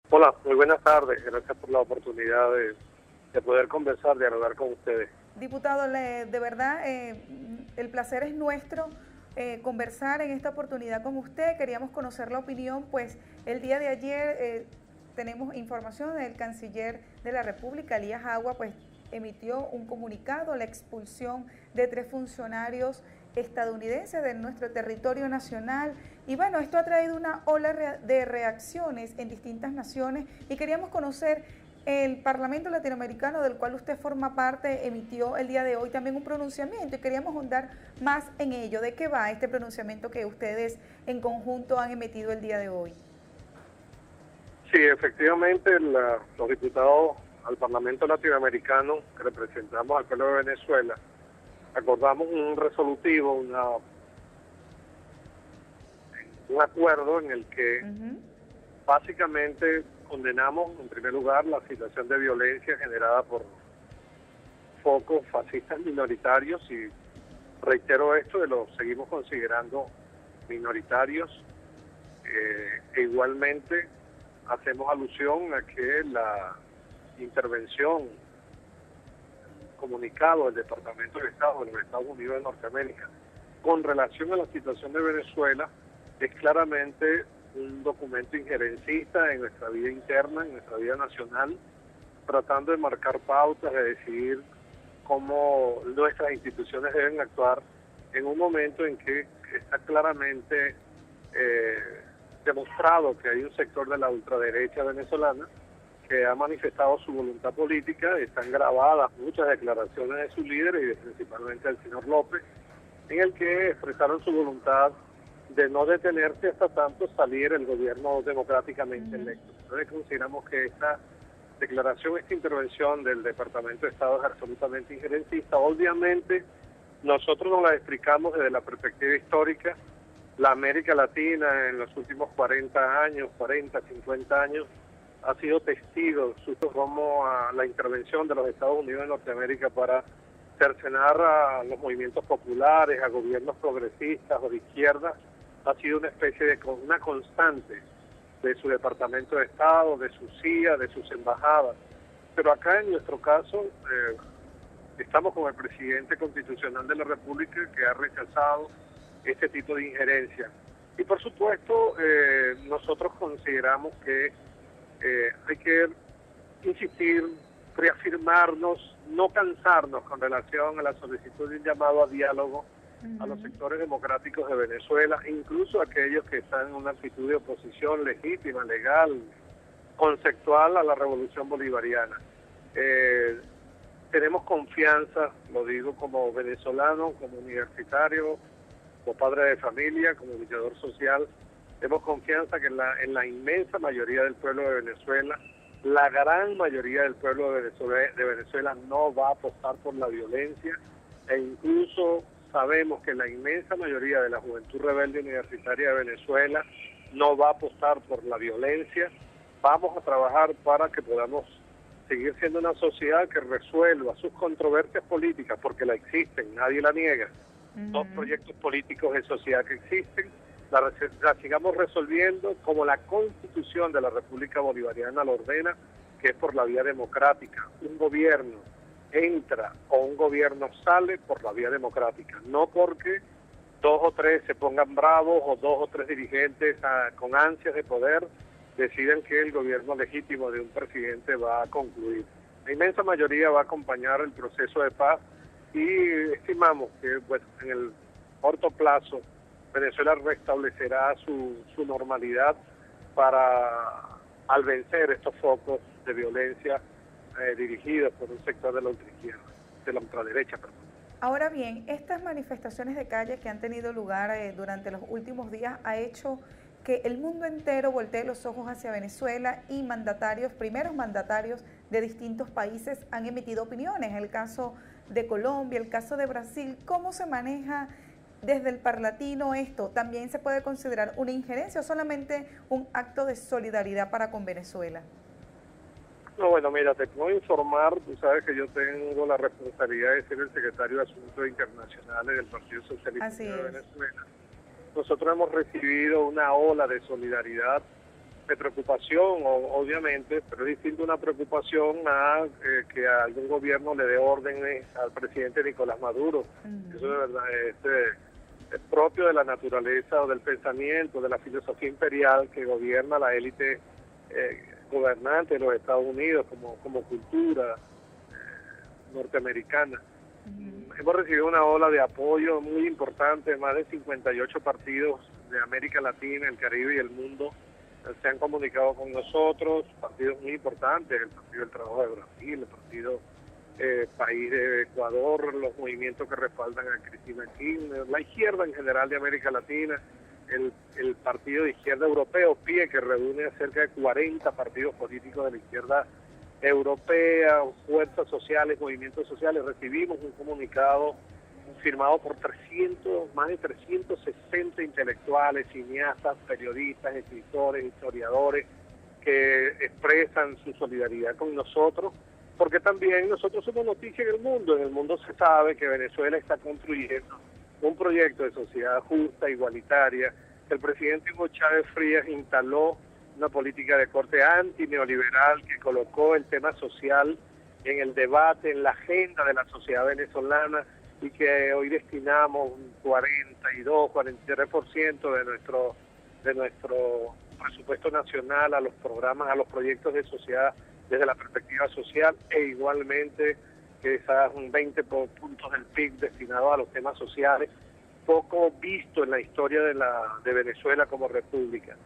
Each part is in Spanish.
Hola, muy buenas tardes. Gracias por la oportunidad de poder conversar, dialogar con ustedes. Diputado, de verdad, el placer es nuestro conversar en esta oportunidad con usted. Queríamos conocer la opinión, pues el día de ayer tenemos información del canciller de la República, Elías Agua, pues emitió un comunicado, la expulsión de 3 funcionarios estadounidenses de nuestro territorio nacional. Y bueno, esto ha traído una ola de reacciones en distintas naciones y queríamos conocer. El Parlamento Latinoamericano, del cual usted forma parte, emitió el día de hoy también un pronunciamiento y queríamos ahondar más en ello. ¿De qué va este pronunciamiento que ustedes en conjunto han emitido el día de hoy? Sí, efectivamente, los diputados al Parlamento Latinoamericano que representamos al pueblo de Venezuela, acordamos un resolutivo, un acuerdo en el que básicamente condenamos, en primer lugar, la situación de violencia generada por focos fascistas minoritarios, y reitero esto, lo seguimos considerando minoritarios, e igualmente hacemos alusión a que la intervención, comunicado del Departamento de Estado de los Estados Unidos de Norteamérica con relación a la situación de Venezuela es claramente un documento injerencista en nuestra vida interna, en nuestra vida nacional, tratando de marcar pautas, de decidir cómo nuestras instituciones deben actuar en un momento en que está claramente demostrado que hay un sector de la ultraderecha venezolana que ha manifestado su voluntad política. Están grabadas muchas declaraciones de sus líderes y principalmente del señor López, en el que expresaron su voluntad de no detenerse hasta tanto salir el gobierno democráticamente electo. Entonces consideramos que esta declaración, esta intervención del Departamento de Estado es absolutamente injerencista. Obviamente nosotros nos la explicamos desde la perspectiva histórica. La América Latina en los últimos 40 años, 40, 50 años, ha sido testigo como a la intervención de los Estados Unidos de Norteamérica para cercenar a los movimientos populares, a gobiernos progresistas o de izquierda. Ha sido una especie de una constante de su Departamento de Estado, de su CIA, de sus embajadas. Pero acá en nuestro caso estamos con el presidente constitucional de la República, que ha rechazado este tipo de injerencia. Y por supuesto nosotros consideramos que hay que insistir, reafirmarnos, no cansarnos con relación a la solicitud de un llamado a diálogo a los sectores democráticos de Venezuela, incluso aquellos que están en una actitud de oposición legítima, legal, conceptual a la revolución bolivariana. Tenemos confianza, lo digo como venezolano, como universitario, como padre de familia, como luchador social, tenemos confianza que en la inmensa mayoría del pueblo de Venezuela, la gran mayoría del pueblo de Venezuela no va a apostar por la violencia, e incluso sabemos que la inmensa mayoría de la juventud rebelde universitaria de Venezuela no va a apostar por la violencia. Vamos a trabajar para que podamos seguir siendo una sociedad que resuelva sus controversias políticas, porque la existen, nadie la niega. Dos proyectos políticos de sociedad que existen, la sigamos resolviendo como la Constitución de la República Bolivariana lo ordena, que es por la vía democrática. Un gobierno entra o un gobierno sale por la vía democrática, no porque 2 o 3 se pongan bravos o 2 o 3 dirigentes con ansias de poder deciden que el gobierno legítimo de un presidente va a concluir. La inmensa mayoría va a acompañar el proceso de paz y estimamos que en el corto plazo Venezuela restablecerá su normalidad al vencer estos focos de violencia dirigidos por un sector de la ultraizquierda, de la ultraderecha, perdón. Ahora bien, estas manifestaciones de calle que han tenido lugar durante los últimos días ha hecho que el mundo entero voltee los ojos hacia Venezuela y primeros mandatarios de distintos países han emitido opiniones. El caso de Colombia, el caso de Brasil. ¿Cómo se maneja desde el Parlatino esto? ¿También se puede considerar una injerencia o solamente un acto de solidaridad para con Venezuela? No, bueno, mira, te puedo informar, tú sabes que yo tengo la responsabilidad de ser el secretario de Asuntos Internacionales del Partido Socialista de Venezuela. Nosotros hemos recibido una ola de solidaridad de preocupación, obviamente, pero es distinto una preocupación a que a algún gobierno le dé órdenes al presidente Nicolás Maduro. Eso de verdad es propio de la naturaleza o del pensamiento, de la filosofía imperial que gobierna la élite gobernante de los Estados Unidos como cultura norteamericana. Hemos recibido una ola de apoyo muy importante, más de 58 partidos de América Latina, el Caribe y el mundo se han comunicado con nosotros, partidos muy importantes, el Partido del Trabajo de Brasil, el Partido País de Ecuador, los movimientos que respaldan a Cristina Kirchner, la izquierda en general de América Latina, el Partido de Izquierda Europeo, PIE, que reúne a cerca de 40 partidos políticos de la izquierda europea, fuerzas sociales, movimientos sociales. Recibimos un comunicado firmado por más de 360 intelectuales, cineastas, periodistas, escritores, historiadores, que expresan su solidaridad con nosotros, porque también nosotros somos noticia en el mundo. En el mundo se sabe que Venezuela está construyendo un proyecto de sociedad justa, igualitaria. El presidente Hugo Chávez Frías instaló una política de corte antineoliberal que colocó el tema social en el debate, en la agenda de la sociedad venezolana, y que hoy destinamos un 43% de nuestro presupuesto nacional a los programas, a los proyectos de sociedad desde la perspectiva social, e igualmente quizás un 20 puntos del PIB destinado a los temas sociales, poco visto en la historia de Venezuela como república.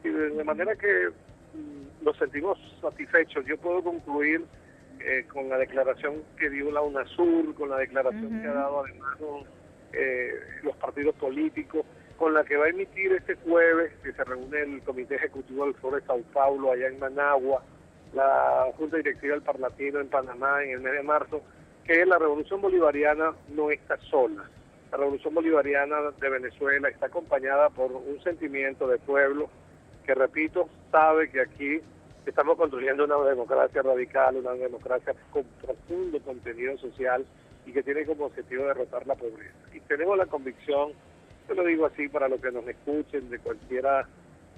Y de manera que nos sentimos satisfechos. Yo puedo concluir con la declaración que dio la UNASUR, con la declaración que ha dado además los partidos políticos, con la que va a emitir este jueves, que se reúne el Comité Ejecutivo del Foro de Sao Paulo, allá en Managua, la Junta Directiva del Parlatino en Panamá en el mes de marzo, que la Revolución Bolivariana no está sola. La Revolución Bolivariana de Venezuela está acompañada por un sentimiento de pueblo que, repito, sabe que aquí estamos construyendo una democracia radical, una democracia con profundo contenido social y que tiene como objetivo derrotar la pobreza. Y tenemos la convicción, yo lo digo así para los que nos escuchen de cualquiera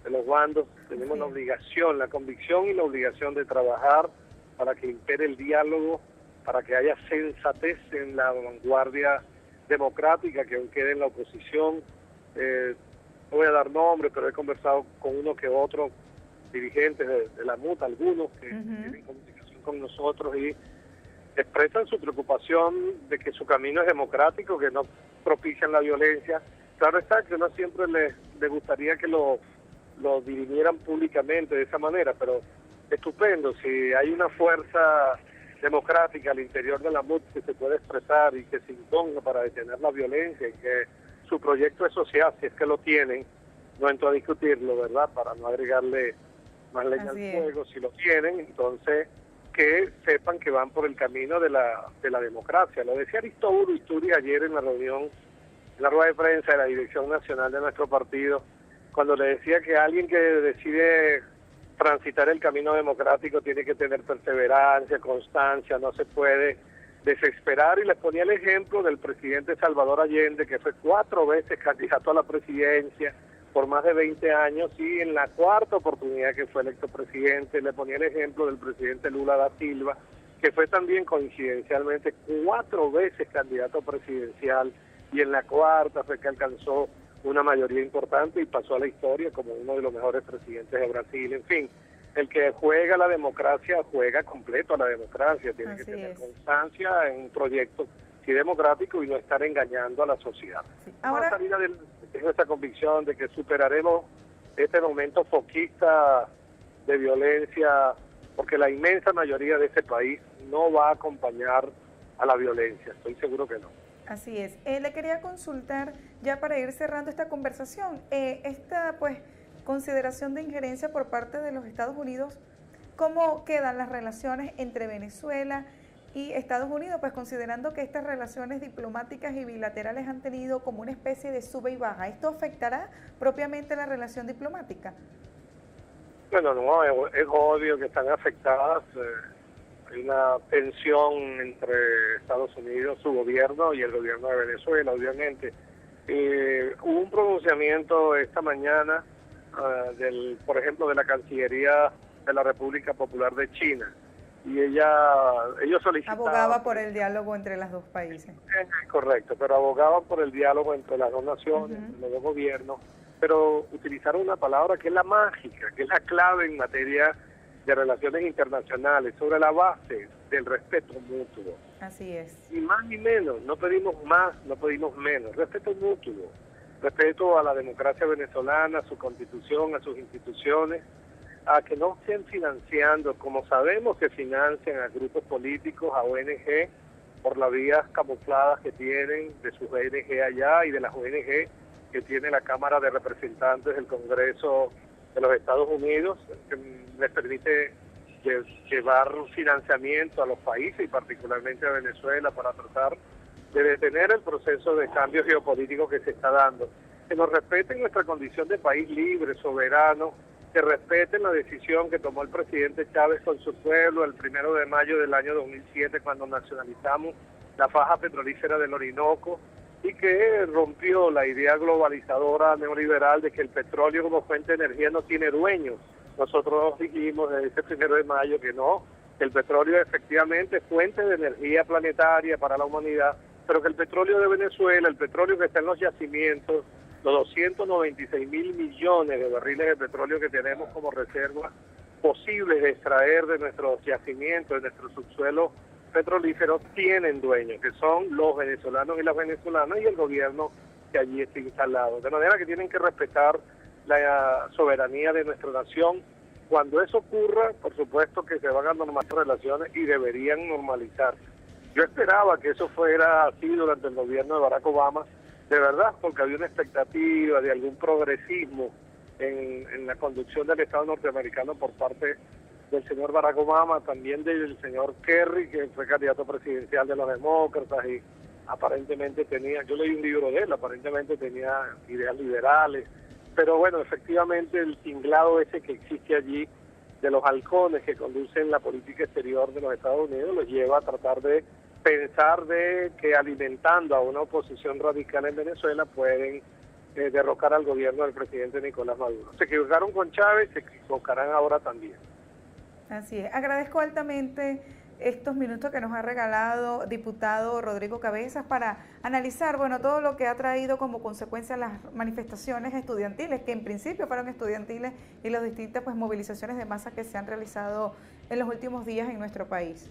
de los bandos, tenemos la obligación, la convicción y la obligación de trabajar para que impere el diálogo, para que haya sensatez en la vanguardia democrática, que aún quede en la oposición. No voy a dar nombres, pero he conversado con uno que otro dirigentes de la MUT, algunos que tienen comunicación con nosotros y expresan su preocupación de que su camino es democrático, que no propician la violencia. Claro está que uno siempre le gustaría que lo dirimieran públicamente de esa manera, pero estupendo, si hay una fuerza democrática al interior de la MUT que se puede expresar y que se imponga para detener la violencia, y que su proyecto de sociedad, si es que lo tienen, no entro a discutirlo, ¿verdad?, para no agregarle más leña al fuego. Si lo tienen, entonces que sepan que van por el camino de la democracia. Lo decía Aristóbulo Isturiz ayer en la reunión, en la rueda de prensa de la dirección nacional de nuestro partido, cuando le decía que alguien que decide transitar el camino democrático tiene que tener perseverancia, constancia, no se puede desesperar, y les ponía el ejemplo del presidente Salvador Allende, que fue 4 veces candidato a la presidencia por más de 20 años, y en la 4ª oportunidad que fue electo presidente, le ponía el ejemplo del presidente Lula da Silva, que fue también coincidencialmente 4 veces candidato presidencial, y en la 4ª fue que alcanzó una mayoría importante y pasó a la historia como uno de los mejores presidentes de Brasil. En fin, el que juega la democracia, juega completo a la democracia, tiene que tener constancia en un proyecto democrático y no estar engañando a la sociedad. Ahora, tengo esa convicción de que superaremos este momento foquista de violencia, porque la inmensa mayoría de este país no va a acompañar a la violencia, estoy seguro que no. Así es. Le quería consultar, ya para ir cerrando esta conversación, esta pues consideración de injerencia por parte de los Estados Unidos, ¿cómo quedan las relaciones entre Venezuela y Estados Unidos? Pues considerando que estas relaciones diplomáticas y bilaterales han tenido como una especie de sube y baja, ¿esto afectará propiamente la relación diplomática? Bueno, no, es obvio que están afectadas. Hay una tensión entre Estados Unidos, su gobierno, y el gobierno de Venezuela, obviamente. Hubo un pronunciamiento esta mañana por ejemplo, de la Cancillería de la República Popular de China. Y ellos solicitaban... Abogaba por el diálogo entre los dos países. Correcto, pero abogaban por el diálogo entre las dos naciones, entre los dos gobiernos, pero utilizaron una palabra que es la mágica, que es la clave en materia de relaciones internacionales, sobre la base del respeto mutuo. Así es. Ni más ni menos, no pedimos más, no pedimos menos, respeto mutuo, respeto a la democracia venezolana, a su constitución, a sus instituciones, a que no estén financiando, como sabemos que financian a grupos políticos, a ONG, por las vías camufladas que tienen de sus ONG allá y de las ONG que tiene la Cámara de Representantes del Congreso de los Estados Unidos, que les permite llevar financiamiento a los países y particularmente a Venezuela para tratar de detener el proceso de cambio geopolítico que se está dando. Que nos respeten nuestra condición de país libre, soberano, que respeten la decisión que tomó el presidente Chávez con su pueblo el 1 de mayo del año 2007 cuando nacionalizamos la faja petrolífera del Orinoco y que rompió la idea globalizadora neoliberal de que el petróleo como fuente de energía no tiene dueños. Nosotros dijimos desde ese 1 de mayo que no, que el petróleo efectivamente es fuente de energía planetaria para la humanidad, pero que el petróleo de Venezuela, el petróleo que está en los yacimientos, los 296.000 millones de barriles de petróleo que tenemos como reserva posibles de extraer de nuestros yacimientos, de nuestro subsuelo petrolífero, tienen dueños, que son los venezolanos y las venezolanas y el gobierno que allí está instalado. De manera que tienen que respetar la soberanía de nuestra nación. Cuando eso ocurra, por supuesto que se van a normalizar relaciones y deberían normalizarse. Yo esperaba que eso fuera así durante el gobierno de Barack Obama, de verdad, porque había una expectativa de algún progresismo en la conducción del Estado norteamericano por parte del señor Barack Obama, también del señor Kerry, que fue candidato presidencial de los demócratas y aparentemente tenía, yo leí un libro de él, aparentemente tenía ideas liberales, pero bueno, efectivamente el tinglado ese que existe allí de los halcones que conducen la política exterior de los Estados Unidos los lleva a tratar de pensar de que alimentando a una oposición radical en Venezuela pueden derrocar al gobierno del presidente Nicolás Maduro. Se equivocaron con Chávez, se equivocarán ahora también. Así es. Agradezco altamente estos minutos que nos ha regalado diputado Rodrigo Cabezas para analizar, bueno, todo lo que ha traído como consecuencia las manifestaciones estudiantiles, que en principio fueron estudiantiles, y las distintas pues movilizaciones de masa que se han realizado en los últimos días en nuestro país.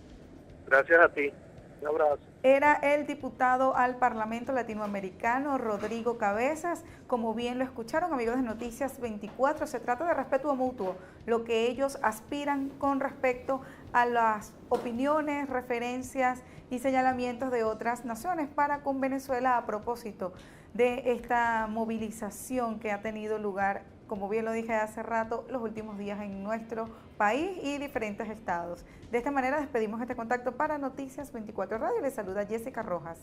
Gracias a ti. Un abrazo. Era el diputado al Parlamento Latinoamericano, Rodrigo Cabezas. Como bien lo escucharon, amigos de Noticias 24, se trata de respeto mutuo, lo que ellos aspiran con respecto a las opiniones, referencias y señalamientos de otras naciones para con Venezuela a propósito de esta movilización que ha tenido lugar, como bien lo dije hace rato, los últimos días en nuestro país y diferentes estados. De esta manera despedimos este contacto para Noticias 24 Radio. Les saluda Jessica Rojas.